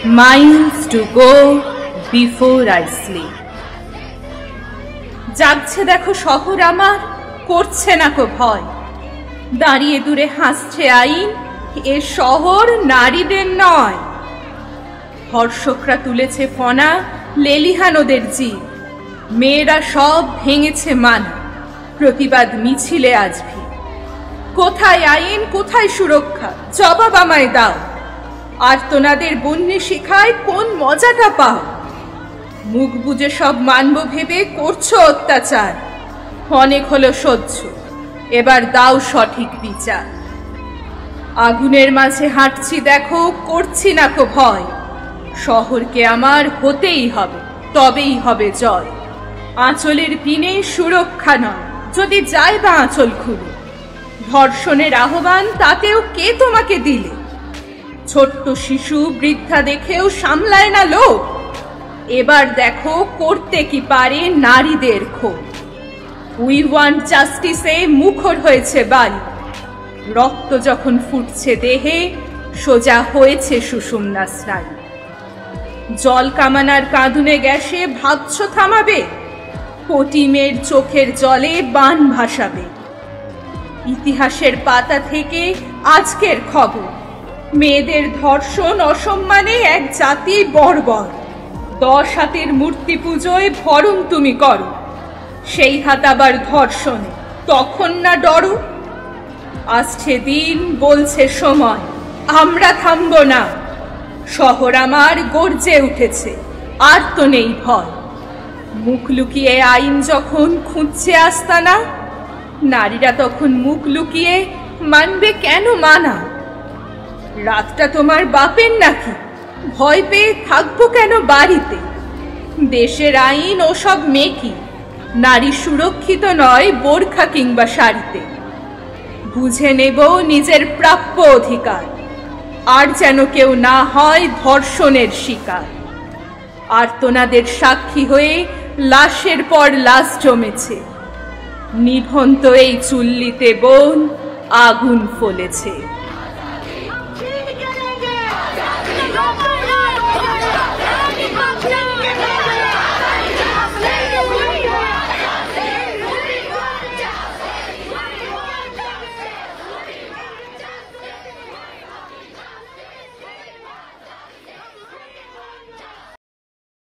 miles to go before I sleep. জাগছে দেখো শহর আমার, করছে না কো ভয়, দাঁড়িয়ে দূরে হাসছে আইন, এ শহর নারীদের নয়। ধর্ষকরা তুলেছে ফনা, লেলিহানদের জিভ, মেয়েরা সব ভেঙেছে মানা, প্রতিবাদ মিছিলে আজ ভিড়। কোথায় আইন, কোথায় সুরক্ষা, জবাব আমায় দাও। আর্তনাদের বন্যে শিখায় কোন মজাটা পাও? মুখ বুজে সব মানব ভেবে করছো অত্যাচার, অনেক হলো সহ্য, এবার দাও সঠিক বিচার। আগুনের মাঝে হাঁটছি দেখো, করছি না কো ভয়, শহরকে আমার হতেই হবে, তবেই হবে জয়। আঁচলের পিনে সুরক্ষা নয়, যদি যায় বা আঁচল খুলে, ধর্ষণের আহ্বান তাতেও কে তোমাকে দিলে? ছোট্ট শিশু বৃদ্ধা দেখেও সামলায় না লোক, এবার দেখো করতে কি পারে নারীদের ক্ষোভ। উই ওয়ান্ট জাস্টিসে মুখর হয়েছে বাড়ি, রক্ত যখন ফুটছে দেহে, সোজা হয়েছে সুষুম্না স্নায়ু। জল কামানার কাঁদুনে গ্যাসে ভাবছ থামাবে, পটিমের চোখের জলে বান ভাসাবে। ইতিহাসের পাতা থেকে আজকের খবর, মেয়েদের ধর্ষণ অসম্মানে এক জাতি বর্বর। 10 হাতের মূর্তি পুজোয় ভরণ তুমি করো, সেই হাত আবার ধর্ষণে, তখন না ডরো? আসছে দিন, বলছে সময়, আমরা থামবো না। শহর আমার গর্জে উঠেছে, আর তো নেই ভয়। মুখ লুকিয়ে আইন যখন খুঁজছে আস্তানা, নারীরা তখন মুখ লুকিয়ে মানবে কেন মানা? রাতটা তোমার বাপের নাকি, ভয় পেয়ে থাকবো কেন বাড়িতে? দেশের আইন ওসব মেকি, নারী সুরক্ষিত নয় বোরখা কিংবা শাড়িতে। বুঝে নেব নিজের প্রাপ্য অধিকার, আর যেন কেউ না হয় ধর্ষণের শিকার। আর্তনাদের সাক্ষী হয়ে লাশের পর লাশ জমেছে, নিভন্ত এই চুল্লিতে বোন আগুন ফলেছে।